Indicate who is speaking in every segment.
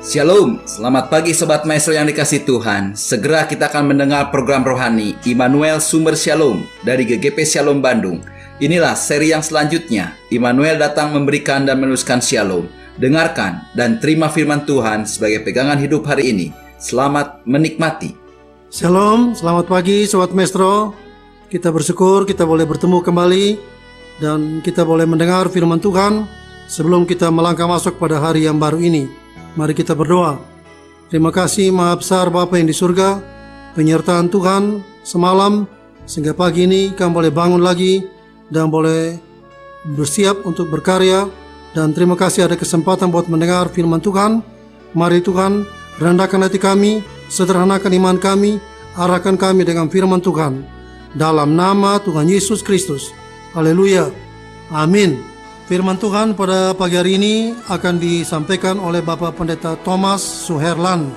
Speaker 1: Shalom, selamat pagi Sobat Maestro yang dikasih Tuhan. Segera kita akan mendengar program rohani Immanuel Sumber Shalom dari GGP Shalom Bandung. Inilah seri yang selanjutnya. Immanuel datang memberikan dan meneruskan Shalom. Dengarkan dan terima firman Tuhan sebagai pegangan hidup hari ini. Selamat menikmati.
Speaker 2: Shalom, selamat pagi Sobat Maestro. Kita bersyukur kita boleh bertemu kembali dan kita boleh mendengar firman Tuhan sebelum kita melangkah masuk pada hari yang baru ini. Mari kita berdoa. Terima kasih Maha Besar Bapa yang di surga, penyertaan Tuhan semalam sehingga pagi ini kami boleh bangun lagi dan boleh bersiap untuk berkarya. Dan terima kasih ada kesempatan buat mendengar firman Tuhan. Mari Tuhan rendahkan hati kami, sederhanakan iman kami, arahkan kami dengan firman Tuhan. Dalam nama Tuhan Yesus Kristus. Haleluya. Amin. Firman Tuhan pada pagi hari ini akan disampaikan oleh Bapak Pendeta Thomas Suherlan.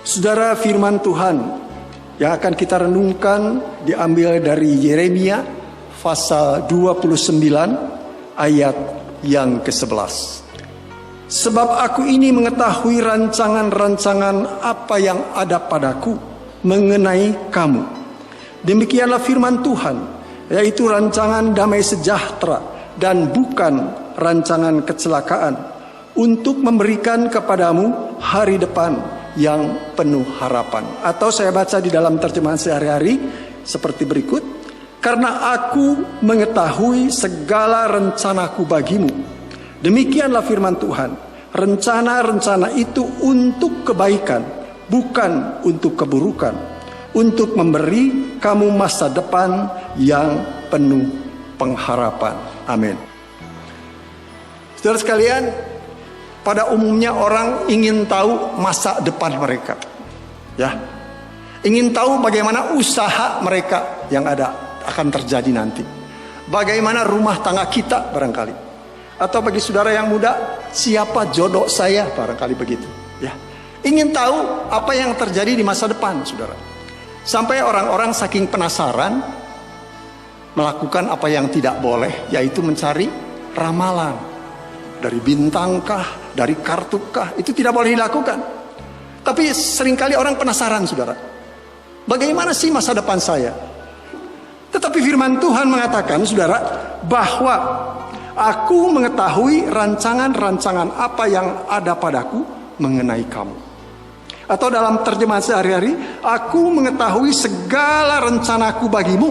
Speaker 3: Saudara, firman Tuhan yang akan kita renungkan diambil dari Yeremia pasal 29 ayat yang ke-11. Sebab aku ini mengetahui rancangan-rancangan apa yang ada padaku mengenai kamu. Demikianlah firman Tuhan, yaitu rancangan damai sejahtera dan bukan rancangan kecelakaan, untuk memberikan kepadamu hari depan yang penuh harapan. Atau saya baca di dalam terjemahan sehari-hari seperti berikut: karena aku mengetahui segala rencanaku bagimu. Demikianlah firman Tuhan, rencana-rencana itu untuk kebaikan, bukan untuk keburukan, untuk memberi kamu masa depan yang penuh pengharapan. Amin. Saudara sekalian, pada umumnya orang ingin tahu masa depan mereka, ya, ingin tahu bagaimana usaha mereka yang akan terjadi nanti, bagaimana rumah tangga kita barangkali, atau bagi saudara yang muda, siapa jodoh saya barangkali begitu, ya, ingin tahu apa yang terjadi di masa depan, saudara. Sampai orang-orang saking penasaran melakukan apa yang tidak boleh, yaitu mencari ramalan dari bintangkah, dari kartukah. Itu tidak boleh dilakukan. Tapi seringkali orang penasaran, saudara, bagaimana sih masa depan saya? Tetapi firman Tuhan mengatakan, saudara, bahwa aku mengetahui rancangan-rancangan apa yang ada padaku mengenai kamu. Atau dalam terjemahan sehari-hari, aku mengetahui segala rencanaku bagimu.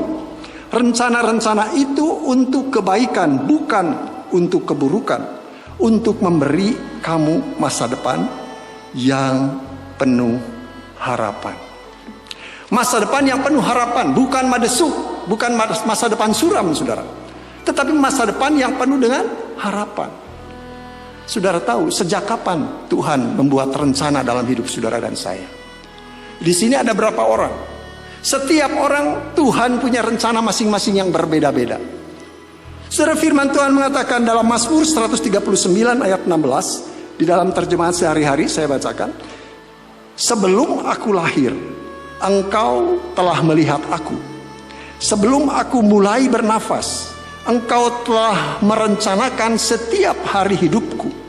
Speaker 3: Rencana-rencana itu untuk kebaikan, bukan untuk keburukan, untuk memberi kamu masa depan yang penuh harapan. Masa depan yang penuh harapan, bukan madesuk, bukan masa depan suram, saudara, tetapi masa depan yang penuh dengan harapan. Saudara tahu sejak kapan Tuhan membuat rencana dalam hidup saudara dan saya? Di sini ada berapa orang? Setiap orang Tuhan punya rencana masing-masing yang berbeda-beda. Saudara, firman Tuhan mengatakan dalam Mazmur 139 ayat 16, di dalam terjemahan sehari-hari saya bacakan, sebelum aku lahir, engkau telah melihat aku. Sebelum aku mulai bernafas, engkau telah merencanakan setiap hari hidupku.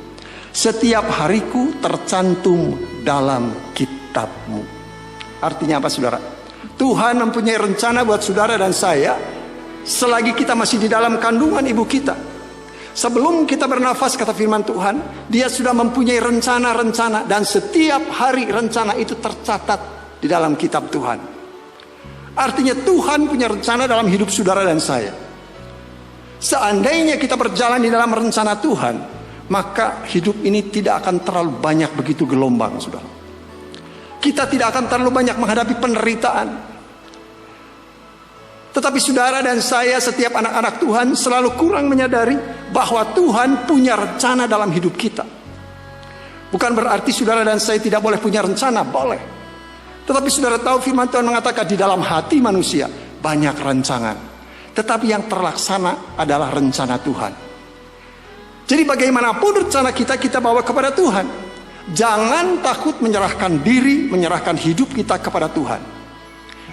Speaker 3: Setiap hariku tercantum dalam kitabmu. Artinya apa, saudara? Tuhan mempunyai rencana buat saudara dan saya selagi kita masih di dalam kandungan ibu kita. Sebelum kita bernafas, kata firman Tuhan, Dia sudah mempunyai rencana-rencana, dan setiap hari rencana itu tercatat di dalam kitab Tuhan. Artinya Tuhan punya rencana dalam hidup saudara dan saya. Seandainya kita berjalan di dalam rencana Tuhan, maka hidup ini tidak akan terlalu banyak begitu gelombang, saudara. Kita tidak akan terlalu banyak menghadapi penderitaan. Tetapi saudara dan saya, setiap anak-anak Tuhan, selalu kurang menyadari bahwa Tuhan punya rencana dalam hidup kita. Bukan berarti saudara dan saya tidak boleh punya rencana, boleh. Tetapi saudara tahu firman Tuhan mengatakan di dalam hati manusia banyak rancangan, tetapi yang terlaksana adalah rencana Tuhan. Jadi bagaimanapun rencana kita, kita bawa kepada Tuhan. Jangan takut menyerahkan diri, menyerahkan hidup kita kepada Tuhan.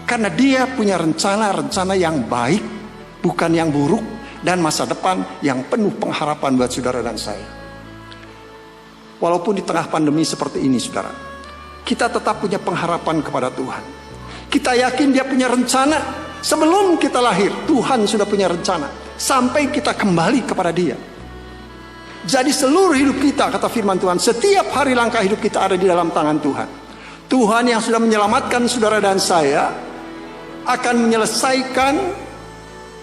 Speaker 3: Karena Dia punya rencana-rencana yang baik, bukan yang buruk, dan masa depan yang penuh pengharapan buat saudara dan saya. Walaupun di tengah pandemi seperti ini, saudara, kita tetap punya pengharapan kepada Tuhan. Kita yakin Dia punya rencana. Sebelum kita lahir, Tuhan sudah punya rencana sampai kita kembali kepada Dia. Jadi seluruh hidup kita, kata firman Tuhan, setiap hari langkah hidup kita ada di dalam tangan Tuhan. Tuhan yang sudah menyelamatkan saudara dan saya akan menyelesaikan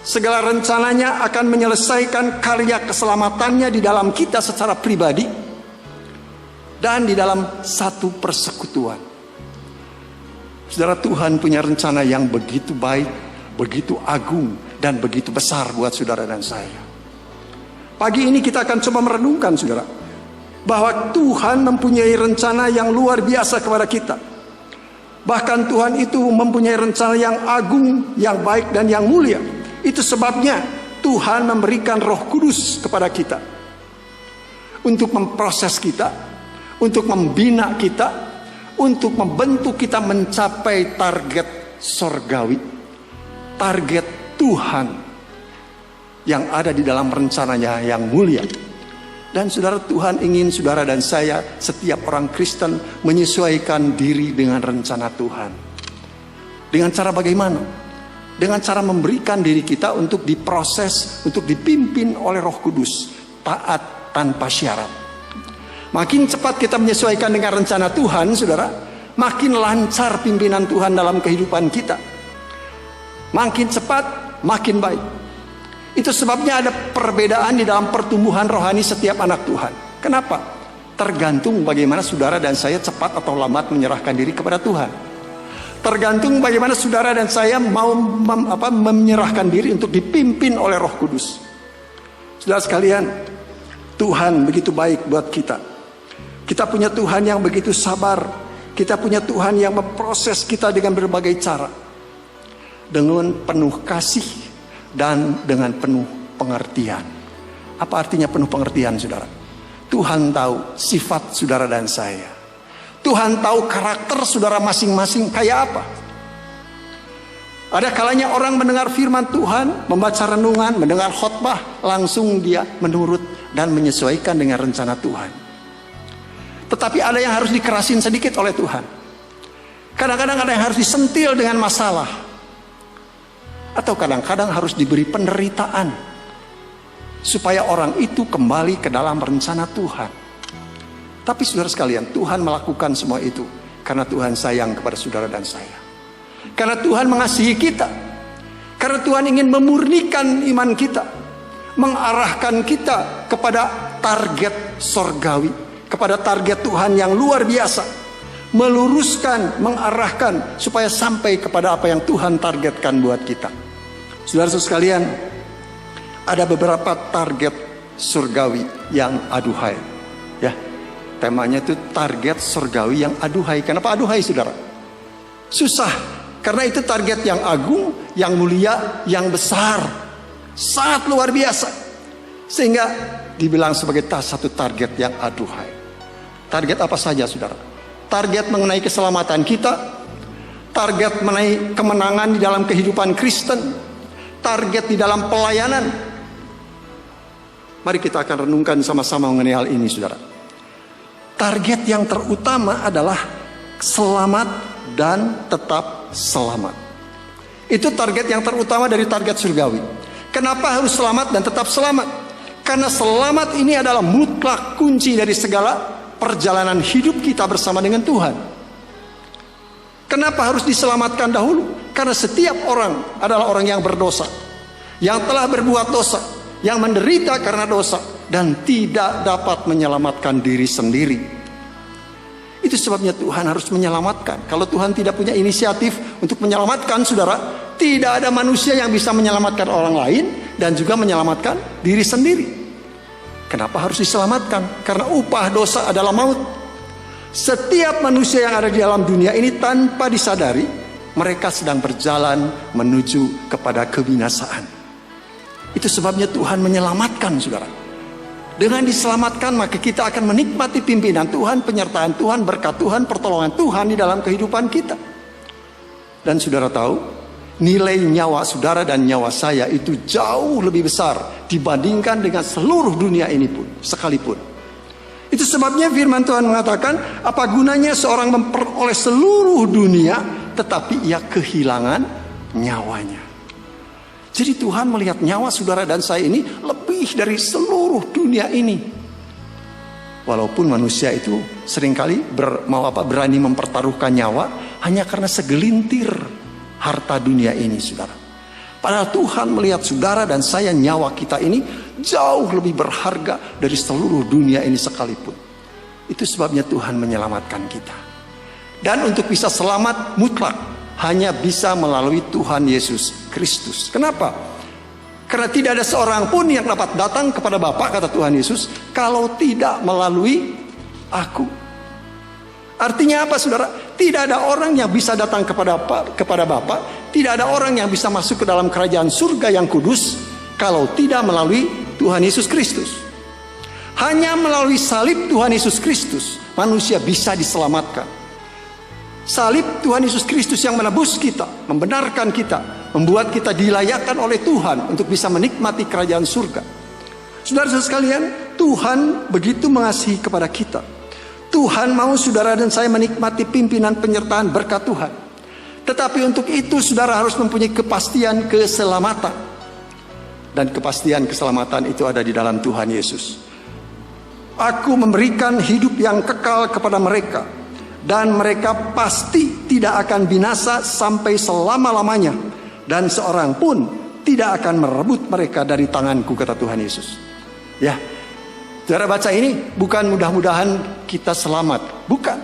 Speaker 3: segala rencananya, akan menyelesaikan karya keselamatannya di dalam kita secara pribadi dan di dalam satu persekutuan. Saudara, Tuhan punya rencana yang begitu baik, begitu agung, dan begitu besar buat saudara dan saya. Pagi ini kita akan coba merenungkan, saudara, bahwa Tuhan mempunyai rencana yang luar biasa kepada kita. Bahkan Tuhan itu mempunyai rencana yang agung, yang baik, dan yang mulia. Itu sebabnya Tuhan memberikan Roh Kudus kepada kita untuk memproses kita, untuk membina kita, untuk membentuk kita mencapai target sorgawi, target Tuhan yang ada di dalam rencananya yang mulia. Dan saudara, Tuhan ingin saudara dan saya, setiap orang Kristen, menyesuaikan diri dengan rencana Tuhan. Dengan cara bagaimana? Dengan cara memberikan diri kita untuk diproses, untuk dipimpin oleh Roh Kudus, taat tanpa syarat. Makin cepat kita menyesuaikan dengan rencana Tuhan, saudara, makin lancar pimpinan Tuhan dalam kehidupan kita. Makin cepat, makin baik. Itu sebabnya ada perbedaan di dalam pertumbuhan rohani setiap anak Tuhan. Kenapa? Tergantung bagaimana saudara dan saya cepat atau lambat menyerahkan diri kepada Tuhan. Tergantung bagaimana saudara dan saya mau menyerahkan diri untuk dipimpin oleh Roh Kudus. Saudara sekalian, Tuhan begitu baik buat kita. Kita punya Tuhan yang begitu sabar. Kita punya Tuhan yang memproses kita dengan berbagai cara. Dengan penuh kasih dan dengan penuh pengertian. Apa artinya penuh pengertian, saudara? Tuhan tahu sifat saudara dan saya. Tuhan tahu karakter saudara masing-masing kayak apa. Ada kalanya orang mendengar firman Tuhan, membaca renungan, mendengar khotbah, langsung dia menurut dan menyesuaikan dengan rencana Tuhan. Tetapi ada yang harus dikerasin sedikit oleh Tuhan. Kadang-kadang ada yang harus disentil dengan masalah. Atau kadang-kadang harus diberi penderitaan supaya orang itu kembali ke dalam rencana Tuhan. Tapi saudara sekalian, Tuhan melakukan semua itu karena Tuhan sayang kepada saudara dan saya. Karena Tuhan mengasihi kita. Karena Tuhan ingin memurnikan iman kita, mengarahkan kita kepada target sorgawi, kepada target Tuhan yang luar biasa, meluruskan, mengarahkan supaya sampai kepada apa yang Tuhan targetkan buat kita. Saudara-saudara sekalian, ada beberapa target surgawi yang aduhai. Ya, temanya itu target surgawi yang aduhai. Kenapa aduhai, saudara? Susah, karena itu target yang agung, yang mulia, yang besar, sangat luar biasa, sehingga dibilang sebagai satu target yang aduhai. Target apa saja, saudara? Target mengenai keselamatan kita, target mengenai kemenangan di dalam kehidupan Kristen, target di dalam pelayanan. Mari kita akan renungkan sama-sama mengenai hal ini, saudara. Target yang terutama adalah selamat dan tetap selamat. Itu target yang terutama dari target surgawi. Kenapa harus selamat dan tetap selamat? Karena selamat ini adalah mutlak kunci dari segala perjalanan hidup kita bersama dengan Tuhan. Kenapa harus diselamatkan dahulu? Karena setiap orang adalah orang yang berdosa, yang telah berbuat dosa, yang menderita karena dosa, dan tidak dapat menyelamatkan diri sendiri. Itu sebabnya Tuhan harus menyelamatkan. Kalau Tuhan tidak punya inisiatif untuk menyelamatkan saudara, tidak ada manusia yang bisa menyelamatkan orang lain dan juga menyelamatkan diri sendiri. Kenapa harus diselamatkan? Karena upah dosa adalah maut. Setiap manusia yang ada di dalam dunia ini tanpa disadari, mereka sedang berjalan menuju kepada kebinasaan. Itu sebabnya Tuhan menyelamatkan, saudara. Dengan diselamatkan, maka kita akan menikmati pimpinan Tuhan, penyertaan Tuhan, berkat Tuhan, pertolongan Tuhan di dalam kehidupan kita. Dan saudara tahu, nilai nyawa saudara dan nyawa saya itu jauh lebih besar dibandingkan dengan seluruh dunia ini pun, sekalipun. Itu sebabnya firman Tuhan mengatakan, apa gunanya seorang memperoleh seluruh dunia tetapi ia kehilangan nyawanya. Jadi Tuhan melihat nyawa saudara dan saya ini lebih dari seluruh dunia ini. Walaupun manusia itu seringkali berani mempertaruhkan nyawa hanya karena segelintir harta dunia ini, saudara. Padahal Tuhan melihat saudara dan saya, nyawa kita ini jauh lebih berharga dari seluruh dunia ini sekalipun. Itu sebabnya Tuhan menyelamatkan kita. Dan untuk bisa selamat mutlak hanya bisa melalui Tuhan Yesus Kristus. Kenapa? Karena tidak ada seorang pun yang dapat datang kepada Bapa, kata Tuhan Yesus, kalau tidak melalui aku. Artinya apa, saudara? Tidak ada orang yang bisa datang kepada Bapa, tidak ada orang yang bisa masuk ke dalam kerajaan surga yang kudus kalau tidak melalui Tuhan Yesus Kristus. Hanya melalui salib Tuhan Yesus Kristus manusia bisa diselamatkan. Salib Tuhan Yesus Kristus yang menebus kita, membenarkan kita, membuat kita dilayakkan oleh Tuhan untuk bisa menikmati kerajaan surga. Saudara-saudara sekalian, Tuhan begitu mengasihi kepada kita. Tuhan mau saudara dan saya menikmati pimpinan penyertaan berkat Tuhan. Tetapi untuk itu saudara harus mempunyai kepastian keselamatan. Dan kepastian keselamatan itu ada di dalam Tuhan Yesus. Aku memberikan hidup yang kekal kepada mereka, dan mereka pasti tidak akan binasa sampai selama-lamanya, dan seorang pun tidak akan merebut mereka dari tanganku, kata Tuhan Yesus. Ya, saudara baca ini, bukan mudah-mudahan kita selamat, bukan.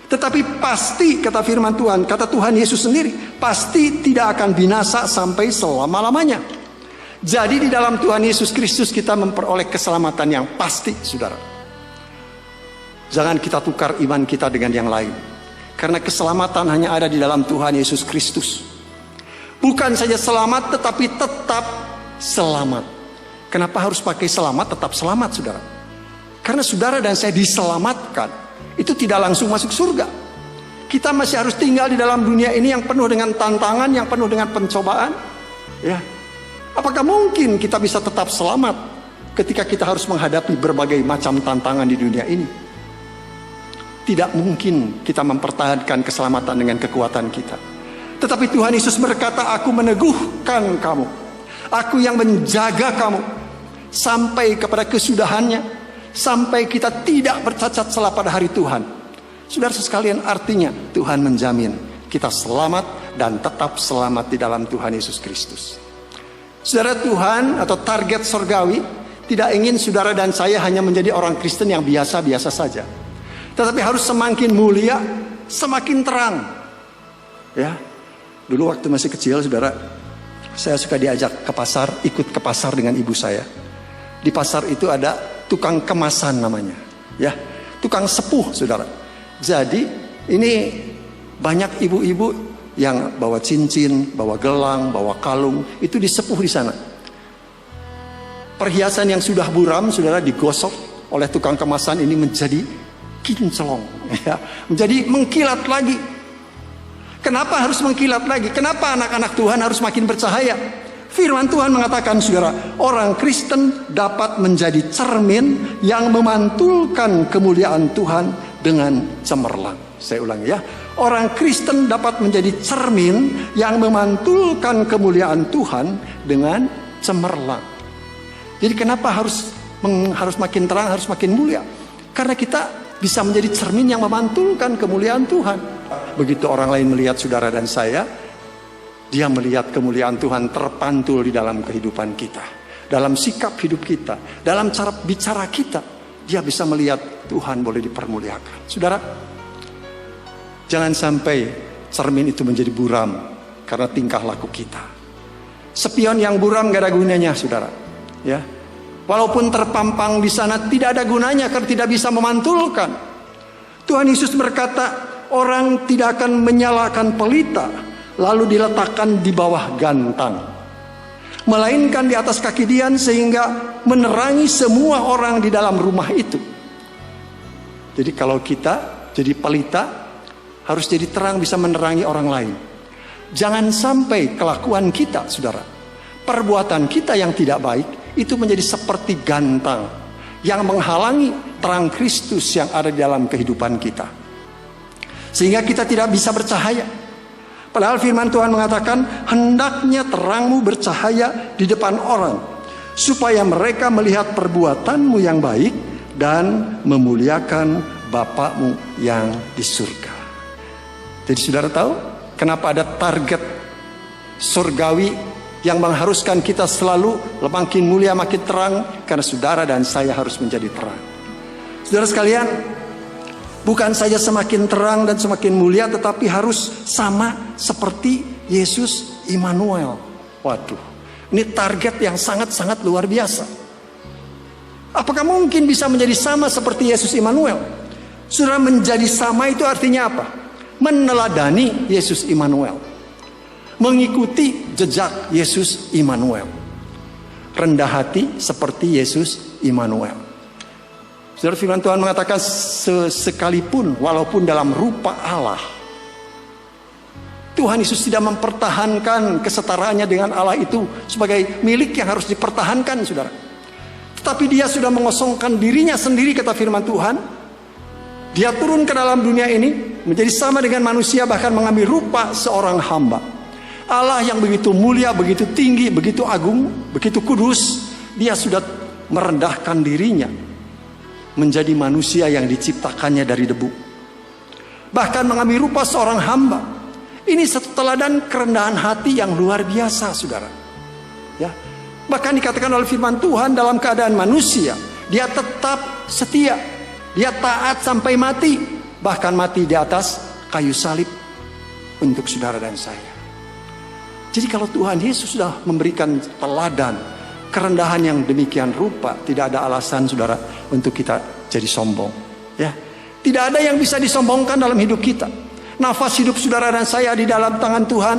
Speaker 3: Tetapi pasti, kata firman Tuhan, kata Tuhan Yesus sendiri, pasti tidak akan binasa sampai selama-lamanya. Jadi di dalam Tuhan Yesus Kristus kita memperoleh keselamatan yang pasti, saudara. Jangan kita tukar iman kita dengan yang lain. Karena keselamatan hanya ada di dalam Tuhan Yesus Kristus. Bukan saja selamat, tetapi tetap selamat. Kenapa harus pakai selamat, tetap selamat, saudara? Karena saudara dan saya diselamatkan, itu tidak langsung masuk surga. Kita masih harus tinggal di dalam dunia ini yang penuh dengan tantangan, yang penuh dengan pencobaan. Ya, apakah mungkin kita bisa tetap selamat ketika kita harus menghadapi berbagai macam tantangan di dunia ini? Tidak mungkin kita mempertahankan keselamatan dengan kekuatan kita. Tetapi Tuhan Yesus berkata, aku meneguhkan kamu. Aku yang menjaga kamu sampai kepada kesudahannya, sampai kita tidak bercacat celah pada hari Tuhan. Saudara sekalian, artinya Tuhan menjamin kita selamat dan tetap selamat di dalam Tuhan Yesus Kristus. Saudara, Tuhan atau target surgawi tidak ingin saudara dan saya hanya menjadi orang Kristen yang biasa-biasa saja. Tetapi harus semakin mulia, semakin terang. Ya, dulu waktu masih kecil, saudara, saya suka diajak ke pasar, ikut ke pasar dengan ibu saya. Di pasar itu ada tukang kemasan namanya, ya, tukang sepuh, saudara. Jadi ini banyak ibu-ibu yang bawa cincin, bawa gelang, bawa kalung, itu disepuh di sana. Perhiasan yang sudah buram, saudara, digosok oleh tukang kemasan ini menjadi kinclong, ya, menjadi mengkilat lagi. Kenapa harus mengkilat lagi? Kenapa anak-anak Tuhan harus makin bercahaya? Firman Tuhan mengatakan, saudara, orang Kristen dapat menjadi cermin yang memantulkan kemuliaan Tuhan dengan cemerlang. Saya ulangi ya, orang Kristen dapat menjadi cermin yang memantulkan kemuliaan Tuhan dengan cemerlang. Jadi kenapa harus makin terang, harus makin mulia? Karena kita bisa menjadi cermin yang memantulkan kemuliaan Tuhan. Begitu orang lain melihat saudara dan saya, dia melihat kemuliaan Tuhan terpantul di dalam kehidupan kita, dalam sikap hidup kita, dalam cara bicara kita. Dia bisa melihat Tuhan boleh dipermuliakan. Saudara, jangan sampai cermin itu menjadi buram karena tingkah laku kita. Spion yang buram gak ada gunanya, saudara. Ya, walaupun terpampang di sana tidak ada gunanya karena tidak bisa memantulkan. Tuhan Yesus berkata, orang tidak akan menyalakan pelita lalu diletakkan di bawah gantang, melainkan di atas kaki Dian sehingga menerangi semua orang di dalam rumah itu. Jadi kalau kita jadi pelita, harus jadi terang, bisa menerangi orang lain. Jangan sampai kelakuan kita, saudara, perbuatan kita yang tidak baik itu menjadi seperti gantang yang menghalangi terang Kristus yang ada di dalam kehidupan kita. Sehingga kita tidak bisa bercahaya. Padahal firman Tuhan mengatakan, hendaknya terangmu bercahaya di depan orang, supaya mereka melihat perbuatanmu yang baik dan memuliakan Bapakmu yang di surga. Jadi saudara tahu kenapa ada target surgawi yang mengharuskan kita selalu makin mulia, makin terang? Karena saudara dan saya harus menjadi terang. Saudara sekalian, bukan saja semakin terang dan semakin mulia, tetapi harus sama seperti Yesus Immanuel. Waduh, ini target yang sangat-sangat luar biasa. Apakah mungkin bisa menjadi sama seperti Yesus Immanuel? Saudara, menjadi sama itu artinya apa? Meneladani Yesus Immanuel, mengikuti jejak Yesus Immanuel, rendah hati seperti Yesus Immanuel. Saudara, firman Tuhan mengatakan, sekalipun walaupun dalam rupa Allah, Tuhan Yesus tidak mempertahankan kesetaraannya dengan Allah itu sebagai milik yang harus dipertahankan, saudara. Tetapi dia sudah mengosongkan dirinya sendiri, kata firman Tuhan. Dia turun ke dalam dunia ini, menjadi sama dengan manusia, bahkan mengambil rupa seorang hamba. Allah yang begitu mulia, begitu tinggi, begitu agung, begitu kudus, dia sudah merendahkan dirinya menjadi manusia yang diciptakannya dari debu. Bahkan mengambil rupa seorang hamba. Ini satu teladan kerendahan hati yang luar biasa, saudara. Ya. Bahkan dikatakan oleh firman Tuhan, dalam keadaan manusia, dia tetap setia. Dia taat sampai mati, bahkan mati di atas kayu salib untuk saudara dan saya. Jadi kalau Tuhan Yesus sudah memberikan teladan kerendahan yang demikian rupa, tidak ada alasan, saudara, untuk kita jadi sombong. Ya, tidak ada yang bisa disombongkan dalam hidup kita. Nafas hidup saudara dan saya di dalam tangan Tuhan.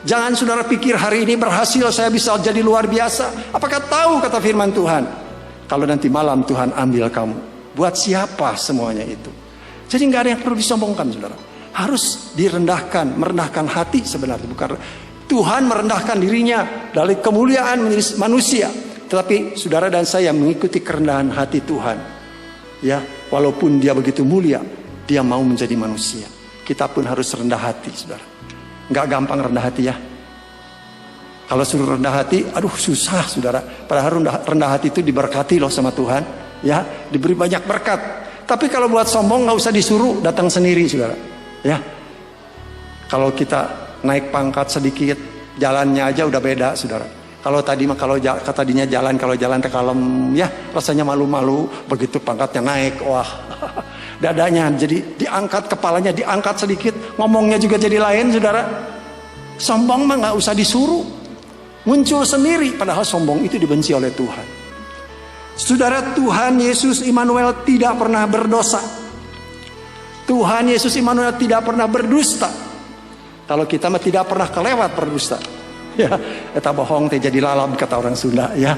Speaker 3: Jangan saudara pikir hari ini berhasil, saya bisa jadi luar biasa. Apakah tahu, kata firman Tuhan, kalau nanti malam Tuhan ambil kamu, buat siapa semuanya itu? Jadi nggak ada yang perlu disombongkan, saudara. Harus direndahkan, merendahkan hati sebenarnya. Bukan Tuhan merendahkan dirinya dari kemuliaan menjadi manusia, tetapi saudara dan saya mengikuti kerendahan hati Tuhan. Ya, walaupun dia begitu mulia, dia mau menjadi manusia. Kita pun harus rendah hati, saudara. Nggak gampang rendah hati, ya. Kalau suruh rendah hati, aduh susah, saudara. Padahal rendah hati itu diberkati loh sama Tuhan. Ya, diberi banyak berkat. Tapi kalau buat sombong nggak usah disuruh, datang sendiri, saudara. Ya, kalau kita naik pangkat sedikit, jalannya aja udah beda, saudara. Kalau tadinya jalan, kalau jalan kalem, ya rasanya malu-malu. Begitu pangkatnya naik, wah, dadanya jadi diangkat, kepalanya diangkat sedikit, ngomongnya juga jadi lain, saudara. Sombong mah nggak usah disuruh, muncul sendiri. Padahal sombong itu dibenci oleh Tuhan. Saudara, Tuhan Yesus Immanuel tidak pernah berdosa. Tuhan Yesus Immanuel tidak pernah berdusta. Kalau kita mah tidak pernah kelewat berdusta. Ya, eta bohong teh jadi lalam, kata orang Sunda, ya.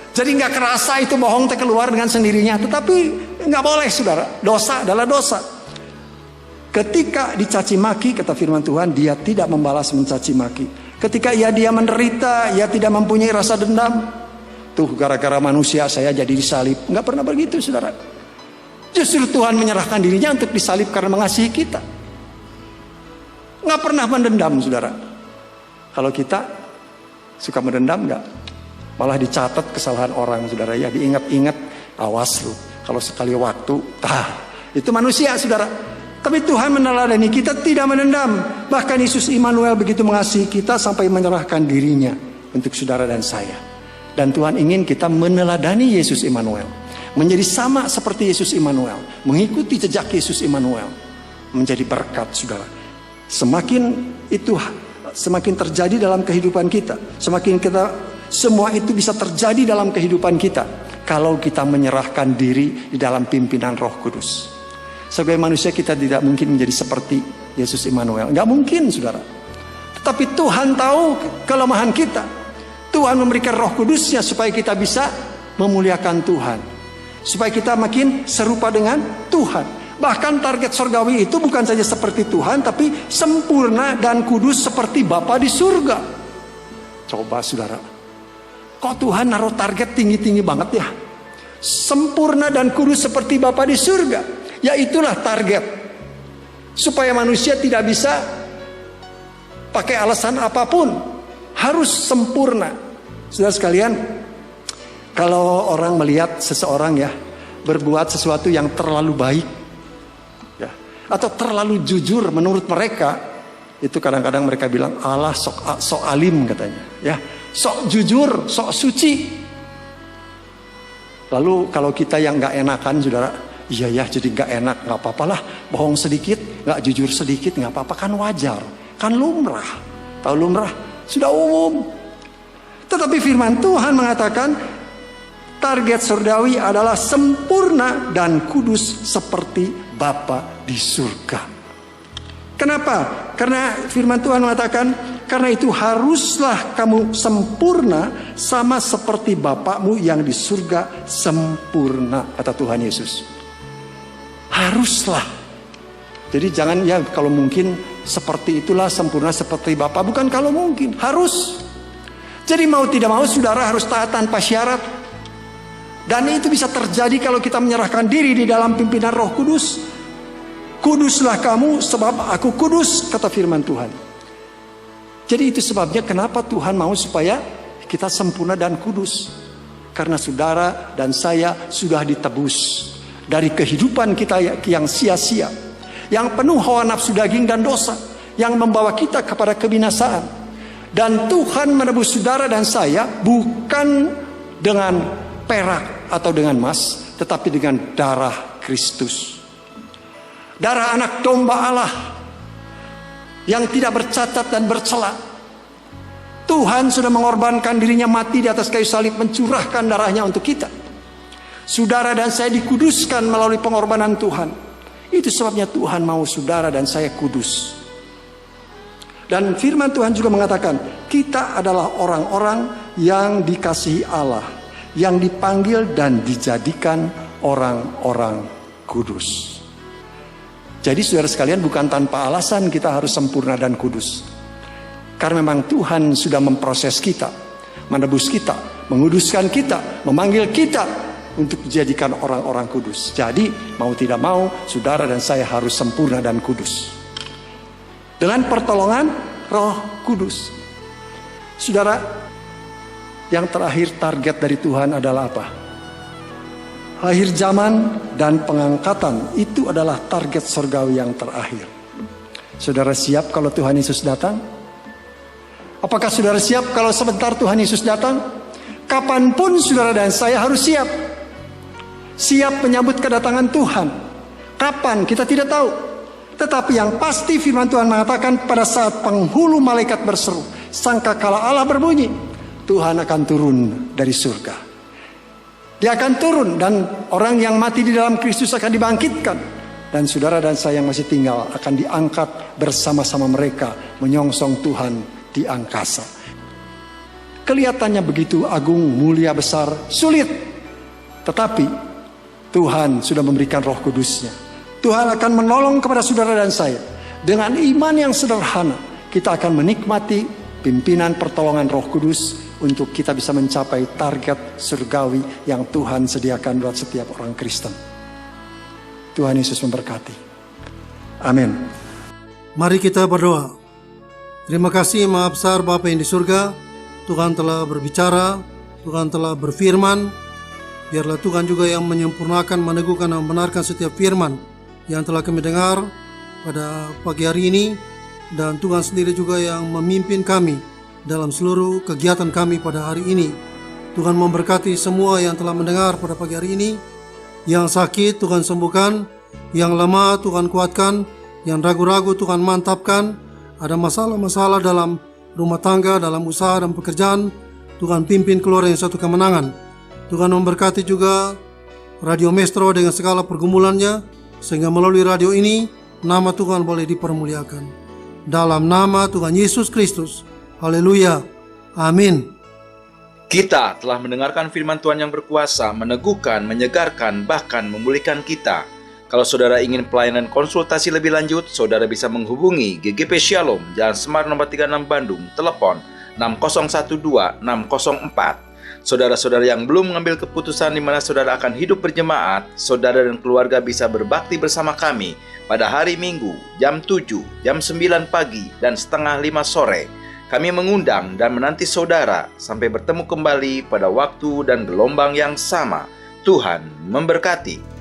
Speaker 3: Jadi nggak kerasa itu bohong teh keluar dengan sendirinya. Tetapi nggak boleh, saudara. Dosa adalah dosa. Ketika dicaci maki, kata firman Tuhan, dia tidak membalas mencaci maki. Ketika dia menderita, ia tidak mempunyai rasa dendam. Tuh, gara-gara manusia saya jadi disalib. Nggak pernah begitu, saudara. Justru Tuhan menyerahkan dirinya untuk disalib karena mengasihi kita. Nggak pernah mendendam, saudara. Kalau kita suka mendendam, nggak? Malah dicatat kesalahan orang, saudara, ya, diingat-ingat. Awas lu, kalau sekali waktu, itu manusia, saudara. Tapi Tuhan meneladani kita, tidak menendam. Bahkan Yesus Immanuel begitu mengasihi kita sampai menyerahkan dirinya untuk saudara dan saya. Dan Tuhan ingin kita meneladani Yesus Immanuel, menjadi sama seperti Yesus Immanuel, mengikuti jejak Yesus Immanuel, menjadi berkat, saudara. Semakin terjadi dalam kehidupan kita, semakin kita semua itu bisa terjadi dalam kehidupan kita kalau kita menyerahkan diri di dalam pimpinan Roh Kudus. Sebagai manusia kita tidak mungkin menjadi seperti Yesus Immanuel, nggak mungkin, saudara. Tetapi Tuhan tahu kelemahan kita. Tuhan memberikan Roh Kudusnya supaya kita bisa memuliakan Tuhan, supaya kita makin serupa dengan Tuhan. Bahkan target surgawi itu bukan saja seperti Tuhan, tapi sempurna dan kudus seperti Bapa di surga. Coba, saudara, kok Tuhan naruh target tinggi-tinggi banget, ya? Sempurna dan kudus seperti Bapa di surga. Yaitulah target. Supaya manusia tidak bisa pakai alasan apapun. Harus sempurna. Saudara sekalian, kalau orang melihat seseorang ya berbuat sesuatu yang terlalu baik ya, atau terlalu jujur menurut mereka, itu kadang-kadang mereka bilang Allah sok alim katanya ya, sok jujur, sok suci. Lalu kalau kita yang nggak enakan, saudara, iya ya jadi nggak enak, nggak apa-apa lah, bohong sedikit, nggak jujur sedikit, nggak apa-apa, kan wajar, kan lumrah. Tahu lumrah sudah umum. Tetapi firman Tuhan mengatakan target surgawi adalah sempurna dan kudus seperti Bapa di surga. Kenapa? Karena firman Tuhan mengatakan, karena itu haruslah kamu sempurna sama seperti Bapakmu yang di surga sempurna, kata Tuhan Yesus. Haruslah. Jadi jangan ya kalau mungkin seperti itulah sempurna seperti Bapa. Bukan kalau mungkin, harus. Jadi mau tidak mau saudara harus taat tanpa syarat. Dan itu bisa terjadi kalau kita menyerahkan diri di dalam pimpinan Roh Kudus. Kuduslah kamu sebab aku kudus, kata firman Tuhan. Jadi itu sebabnya kenapa Tuhan mau supaya kita sempurna dan kudus. Karena saudara dan saya sudah ditebus dari kehidupan kita yang sia-sia, yang penuh hawa nafsu daging dan dosa, yang membawa kita kepada kebinasaan. Dan Tuhan menebus saudara dan saya bukan dengan perak atau dengan emas, tetapi dengan darah Kristus. Darah anak domba Allah yang tidak bercacat dan bercela. Tuhan sudah mengorbankan dirinya mati di atas kayu salib, mencurahkan darahnya untuk kita. Saudara dan saya dikuduskan melalui pengorbanan Tuhan. Itu sebabnya Tuhan mau saudara dan saya kudus. Dan firman Tuhan juga mengatakan, kita adalah orang-orang yang dikasihi Allah, yang dipanggil dan dijadikan orang-orang kudus. Jadi saudara sekalian, bukan tanpa alasan kita harus sempurna dan kudus. Karena memang Tuhan sudah memproses kita, menebus kita, menguduskan kita, memanggil kita untuk dijadikan orang-orang kudus. Jadi mau tidak mau, saudara dan saya harus sempurna dan kudus. Dengan pertolongan Roh Kudus. Saudara, yang terakhir target dari Tuhan adalah apa? Akhir zaman dan pengangkatan itu adalah target surgawi yang terakhir. Saudara siap kalau Tuhan Yesus datang? Apakah saudara siap kalau sebentar Tuhan Yesus datang? Kapanpun saudara dan saya harus siap. Siap menyambut kedatangan Tuhan. Kapan? Kita tidak tahu. Tetapi yang pasti firman Tuhan mengatakan pada saat penghulu malaikat berseru, sangkakala Allah berbunyi, Tuhan akan turun dari surga. Dia akan turun dan orang yang mati di dalam Kristus akan dibangkitkan. Dan saudara dan saya yang masih tinggal akan diangkat bersama-sama mereka menyongsong Tuhan di angkasa. Kelihatannya begitu agung, mulia, besar, sulit. Tetapi Tuhan sudah memberikan Roh Kudusnya. Tuhan akan menolong kepada saudara dan saya. Dengan iman yang sederhana, kita akan menikmati pimpinan pertolongan Roh Kudus untuk kita bisa mencapai target surgawi yang Tuhan sediakan buat setiap orang Kristen. Tuhan Yesus memberkati. Amin.
Speaker 2: Mari kita berdoa. Terima kasih Maha Besar Bapa yang di surga. Tuhan telah berbicara, Tuhan telah berfirman. Biarlah Tuhan juga yang menyempurnakan, meneguhkan dan membenarkan setiap firman yang telah kami dengar pada pagi hari ini. Dan Tuhan sendiri juga yang memimpin kami dalam seluruh kegiatan kami pada hari ini. Tuhan memberkati semua yang telah mendengar pada pagi hari ini. Yang sakit Tuhan sembuhkan, yang lemah Tuhan kuatkan, yang ragu-ragu Tuhan mantapkan. Ada masalah-masalah dalam rumah tangga, dalam usaha dan pekerjaan, Tuhan pimpin keluar yang satu kemenangan. Tuhan memberkati juga Radio Maestro dengan segala pergumulannya, sehingga melalui radio ini nama Tuhan boleh dipermuliakan. Dalam nama Tuhan Yesus Kristus. Haleluya. Amin.
Speaker 1: Kita telah mendengarkan firman Tuhan yang berkuasa, meneguhkan, menyegarkan, bahkan memulihkan kita. Kalau saudara ingin pelayanan konsultasi lebih lanjut, saudara bisa menghubungi GGP Shalom, Jalan Semar nomor 36 Bandung, telepon 6012 604. Saudara-saudara yang belum mengambil keputusan di mana saudara akan hidup berjemaat, saudara dan keluarga bisa berbakti bersama kami pada hari Minggu jam 7, jam 9 pagi, dan setengah 5 sore. Kami mengundang dan menanti saudara sampai bertemu kembali pada waktu dan gelombang yang sama. Tuhan memberkati.